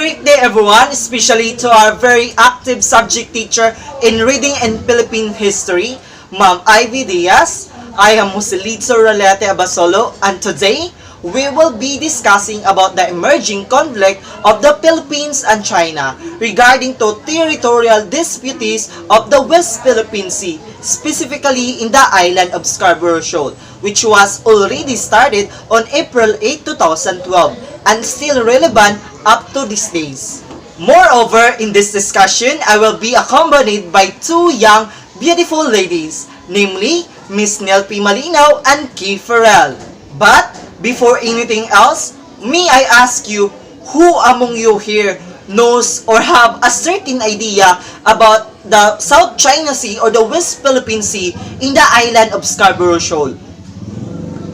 great day everyone, especially to our very active subject teacher in reading and Philippine history, Ma'am Ivy Diaz. I am Joselito Rolete Abasolo, and today we will be discussing about the emerging conflict of the Philippines and China regarding to territorial disputes of the West Philippine Sea, specifically in the island of Scarborough Shoal, which was already started on April 8, 2012 and still relevant up to these days. Moreover, in this discussion, I will be accompanied by two young, beautiful ladies, namely Miss Nell P. Malinaw and Kay Farrell. But, before anything else, may I ask you, who among you here knows or have a certain idea about the South China Sea or the West Philippine Sea in the island of Scarborough Shoal?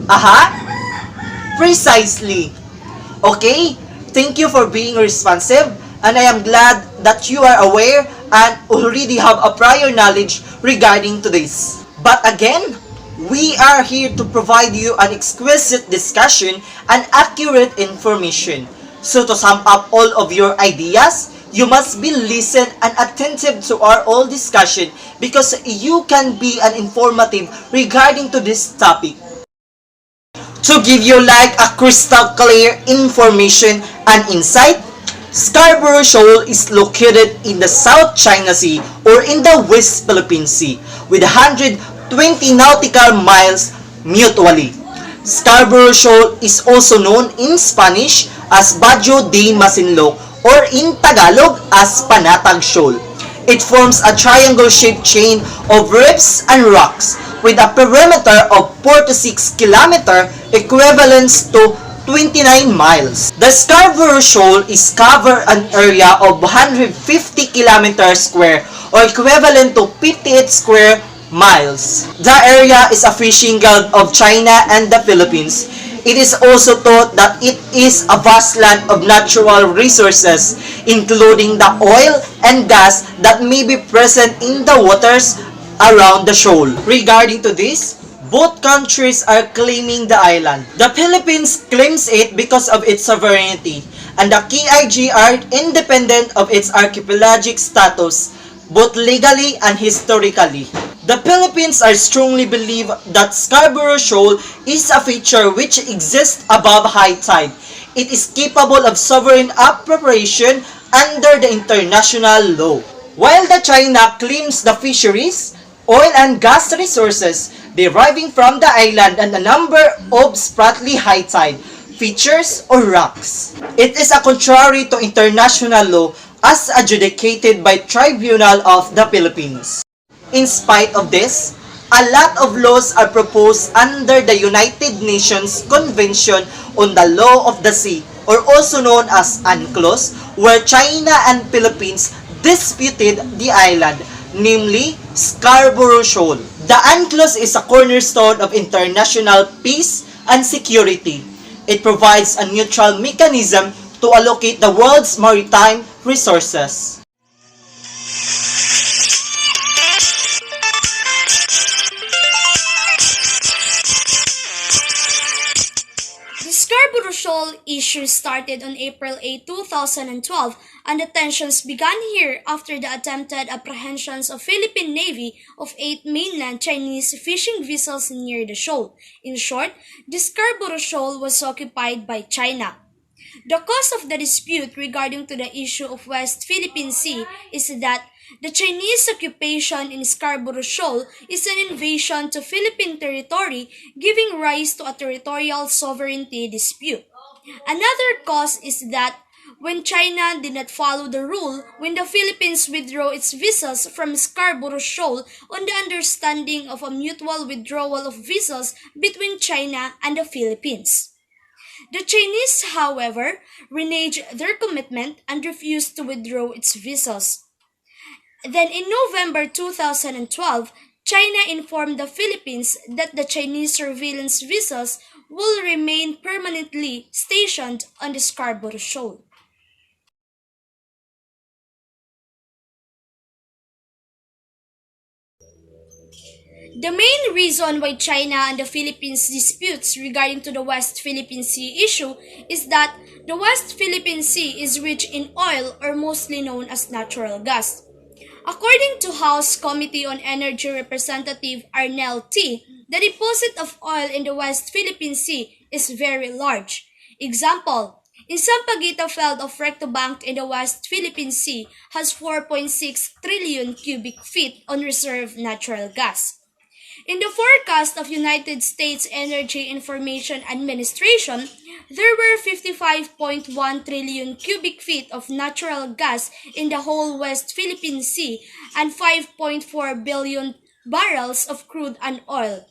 Aha! Precisely. Okay, thank you for being responsive, and I am glad that you are aware and already have a prior knowledge regarding to this. But again, we are here to provide you an exquisite discussion and accurate information. So to sum up all of your ideas, you must be listen and attentive to our all discussion because you can be an informative regarding to this topic. To give you like a crystal clear information and insight, Scarborough Shoal is located in the South China Sea or in the West Philippine Sea with 120 nautical miles mutually. Scarborough Shoal is also known in Spanish as Bajo de Masinloc or in Tagalog as Panatag Shoal. It forms a triangle-shaped chain of reefs and rocks with a perimeter of 4 to 6 km equivalent to 29 miles. The Scarborough Shoal is cover an area of 150 km square or equivalent to 58 square miles. The area is a fishing ground of China and the Philippines. It is also thought that it is a vast land of natural resources, including the oil and gas that may be present in the waters around the shoal. Regarding to this, both countries are claiming the island. The Philippines claims it because of its sovereignty, and the KIG are independent of its archipelagic status, both legally and historically. The Philippines are strongly believe that Scarborough Shoal is a feature which exists above high tide. It is capable of sovereign appropriation under the international law. While the China claims the fisheries, oil and gas resources deriving from the island and a number of spratly high tide features or rocks. It is a contrary to international law as adjudicated by Tribunal of the Philippines. In spite of this, a lot of laws are proposed under the United Nations Convention on the Law of the Sea, or also known as UNCLOS, where China and Philippines disputed the island, namely Scarborough Shoal. The UNCLOS is a cornerstone of international peace and security. It provides a neutral mechanism to allocate the world's maritime resources. The Scarborough Shoal issue started on April 8, 2012, and the tensions began here after the attempted apprehensions of Philippine Navy of 8 mainland Chinese fishing vessels near the shoal. In short, the Scarborough Shoal was occupied by China. The cause of the dispute regarding to the issue of West Philippine Sea is that the Chinese occupation in Scarborough Shoal is an invasion to Philippine territory, giving rise to a territorial sovereignty dispute. Another cause is that when China did not follow the rule when the Philippines withdrew its vessels from Scarborough Shoal on the understanding of a mutual withdrawal of vessels between China and the Philippines. The Chinese, however, reneged their commitment and refused to withdraw its vessels. Then in November 2012, China informed the Philippines that the Chinese surveillance vessels will remain permanently stationed on the Scarborough Shoal. The main reason why China and the Philippines disputes regarding to the West Philippine Sea issue is that the West Philippine Sea is rich in oil or mostly known as natural gas. According to House Committee on Energy Representative Arnel T., the deposit of oil in the West Philippine Sea is very large. Example, in Sampaguita field of Rectobank in the West Philippine Sea has 4.6 trillion cubic feet on reserve natural gas. In the forecast of United States Energy Information Administration, there were 55.1 trillion cubic feet of natural gas in the whole West Philippine Sea and 5.4 billion barrels of crude and oil.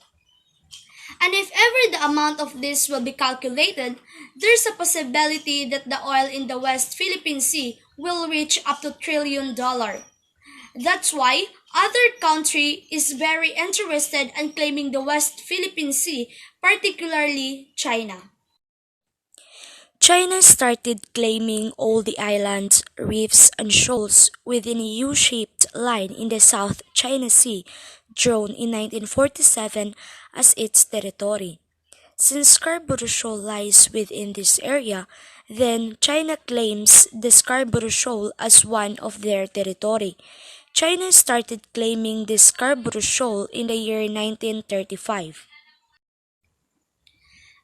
And if ever the amount of this will be calculated, there's a possibility that the oil in the West Philippine Sea will reach up to $1 trillion. That's why other country is very interested in claiming the West Philippine Sea, particularly China. China started claiming all the islands, reefs, and shoals within a U-shaped line in the South China Sea, drawn in 1947 as its territory. Since Scarborough Shoal lies within this area, then China claims the Scarborough Shoal as one of their territory. China started claiming the Scarborough Shoal in the year 1935.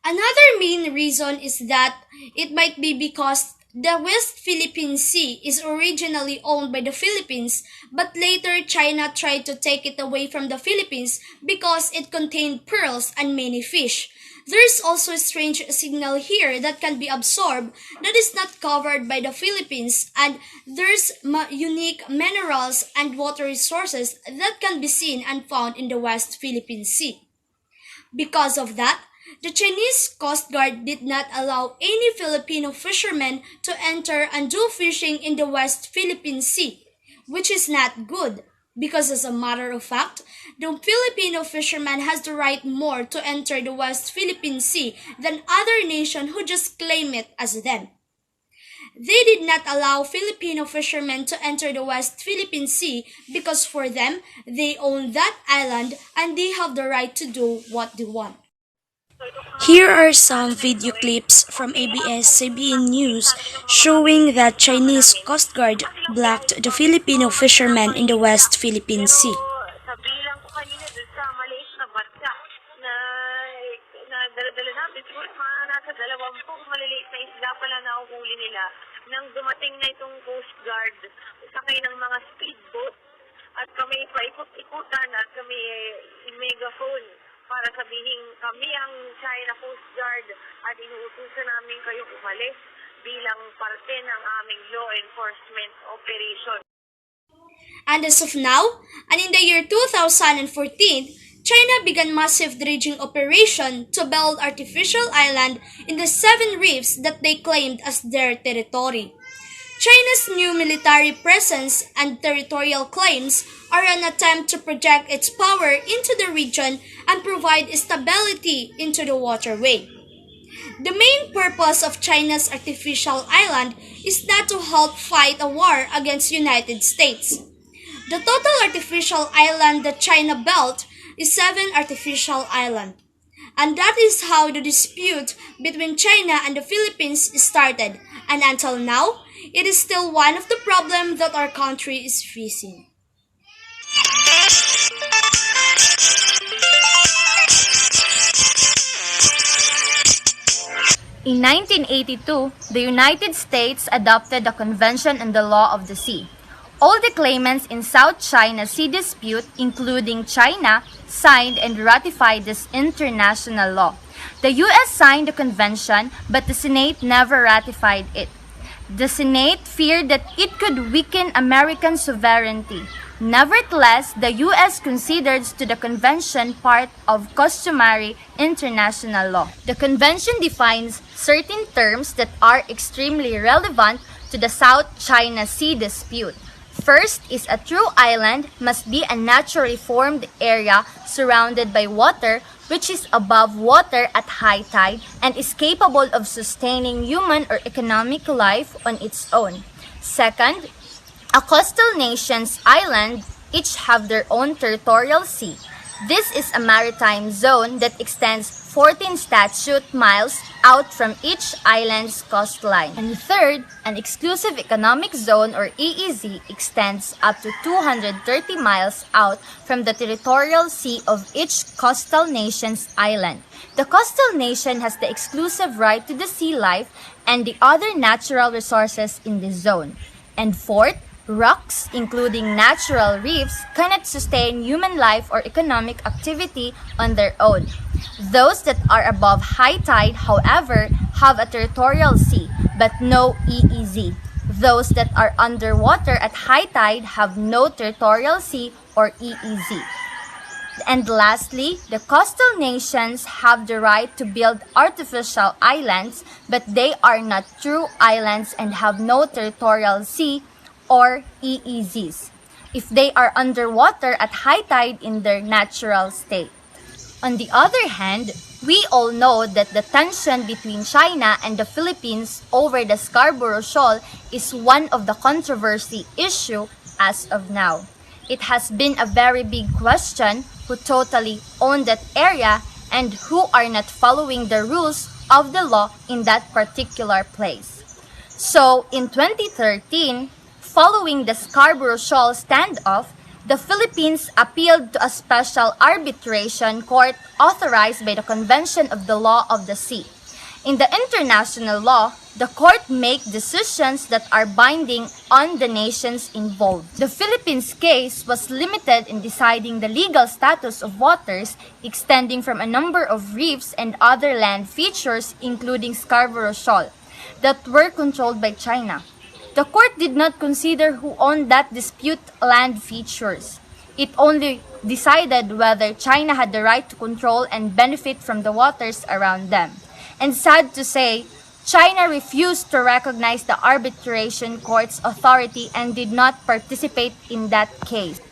Another main reason is that it might be because the West Philippine Sea is originally owned by the Philippines, but later China tried to take it away from the Philippines because it contained pearls and many fish. There's also a strange signal here that can be absorbed that is not covered by the Philippines, and there's unique minerals and water resources that can be seen and found in the West Philippine Sea. Because of that, the Chinese Coast Guard did not allow any Filipino fishermen to enter and do fishing in the West Philippine Sea, which is not good because as a matter of fact, the Filipino fisherman has the right more to enter the West Philippine Sea than other nations who just claim it as them. They did not allow Filipino fishermen to enter the West Philippine Sea because for them, they own that island and they have the right to do what they want. Here are some video clips from ABS-CBN News showing that Chinese Coast Guard blocked the Filipino fishermen in the West Philippine Sea. Sa bilang ko kanina dun sa maliit na batya na dala-dala natin, siguro mga nasa 20 maliliit na isda pala na uhuli nila nang dumating na itong Coast Guard sakay ng mga speedboat at kami paikot-ikutan at kami megaphone para sabihin kami ang China Coast Guard at inuutusan namin kayong umalis bilang parte ng aming law enforcement operation. And as of now, and in the year 2014, China began massive dredging operation to build artificial island in the 7 reefs that they claimed as their territory. China's new military presence and territorial claims are an attempt to project its power into the region and provide stability into the waterway. The main purpose of China's artificial island is not to help fight a war against United States. The total artificial island that China built is 7 artificial islands. And that is how the dispute between China and the Philippines started, and until now, it is still one of the problems that our country is facing. In 1982, the United States adopted the Convention on the Law of the Sea. All the claimants in South China Sea dispute, including China, signed and ratified this international law. The U.S. signed the convention, but the Senate never ratified it. The Senate feared that it could weaken American sovereignty. Nevertheless, the U.S. considered to the convention part of customary international law. The convention defines certain terms that are extremely relevant to the South China Sea dispute. First is a true island must be a naturally formed area surrounded by water which is above water at high tide and is capable of sustaining human or economic life on its own. Second, a coastal nation's island each have their own territorial sea. This is a maritime zone that extends 14 statute miles out from each island's coastline. And third, an exclusive economic zone or EEZ extends up to 230 miles out from the territorial sea of each coastal nation's island. The coastal nation has the exclusive right to the sea life and the other natural resources in the zone. And fourth, rocks, including natural reefs, cannot sustain human life or economic activity on their own. Those that are above high tide, however, have a territorial sea, but no EEZ. Those that are underwater at high tide have no territorial sea or EEZ. And lastly, the coastal nations have the right to build artificial islands, but they are not true islands and have no territorial sea or EEZs if they are underwater at high tide in their natural state. On the other hand, we all know that the tension between China and the Philippines over the Scarborough Shoal is one of the controversy issue as of now. It has been a very big question who totally own that area and who are not following the rules of the law in that particular place. So, in 2013, following the Scarborough Shoal standoff, the Philippines appealed to a special arbitration court authorized by the Convention of the Law of the Sea. In the international law, the court makes decisions that are binding on the nations involved. The Philippines case was limited in deciding the legal status of waters extending from a number of reefs and other land features, including Scarborough Shoal, that were controlled by China. The court did not consider who owned that dispute land features. It only decided whether China had the right to control and benefit from the waters around them. And sad to say, China refused to recognize the arbitration court's authority and did not participate in that case.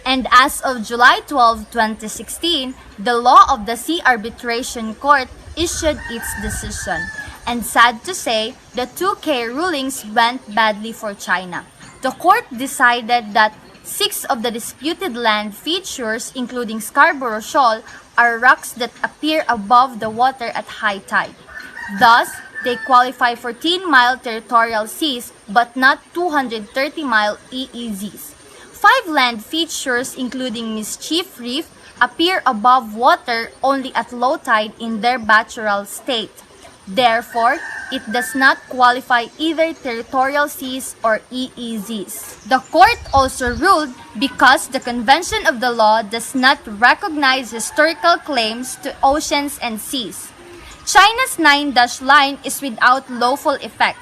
And as of July 12, 2016, the Law of the Sea Arbitration Court issued its decision. And sad to say, the 2K rulings went badly for China. The court decided that 6 of the disputed land features, including Scarborough Shoal, are rocks that appear above the water at high tide. Thus, they qualify for 10-mile territorial seas but not 230-mile EEZs. 5 land features, including Mischief Reef, appear above water only at low tide in their natural state. Therefore, it does not qualify either territorial seas or EEZs. The court also ruled because the Convention of the Law does not recognize historical claims to oceans and seas. China's 9-dash line is without lawful effect.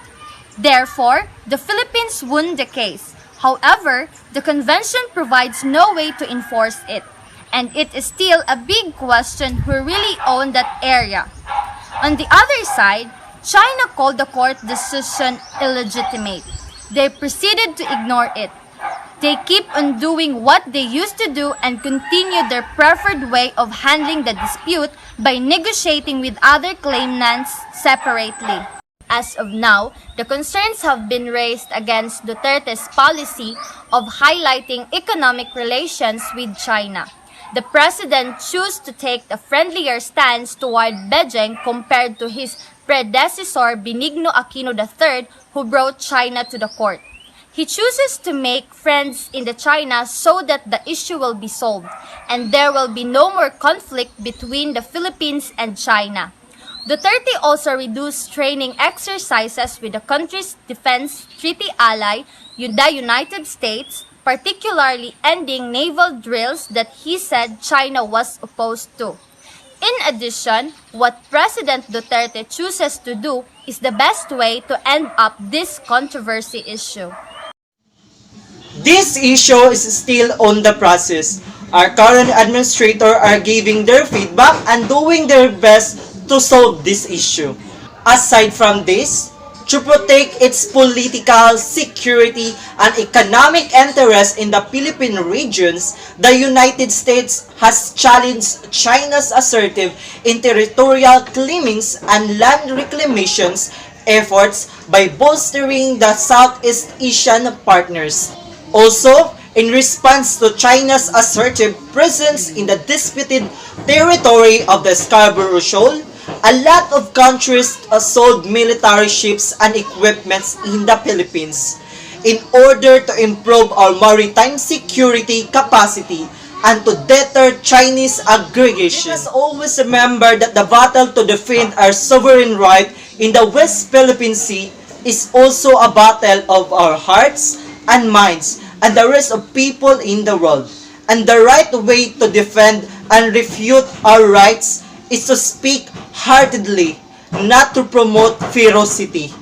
Therefore, the Philippines won the case. However, the convention provides no way to enforce it, and it is still a big question who really owned that area. On the other side, China called the court decision illegitimate. They proceeded to ignore it. They keep on doing what they used to do and continue their preferred way of handling the dispute by negotiating with other claimants separately. As of now, the concerns have been raised against Duterte's policy of highlighting economic relations with China. The president chose to take a friendlier stance toward Beijing compared to his predecessor Benigno Aquino III, who brought China to the court. He chooses to make friends in the China so that the issue will be solved, and there will be no more conflict between the Philippines and China. Duterte also reduced training exercises with the country's defense treaty ally, the United States, particularly ending naval drills that he said China was opposed to. In addition, what President Duterte chooses to do is the best way to end up this controversy issue. This issue is still on the process. Our current administrator are giving their feedback and doing their best to solve this issue. Aside from this, to protect its political, security, and economic interests in the Philippine regions, the United States has challenged China's assertive in territorial claimings and land reclamations efforts by bolstering the Southeast Asian partners. Also, in response to China's assertive presence in the disputed territory of the Scarborough Shoal. A lot of countries sold military ships and equipments in the Philippines in order to improve our maritime security capacity and to deter Chinese aggression. Let us always remember that the battle to defend our sovereign right in the West Philippine Sea is also a battle of our hearts and minds and the rest of people in the world. And the right way to defend and refute our rights is to speak heartedly, not to promote ferocity.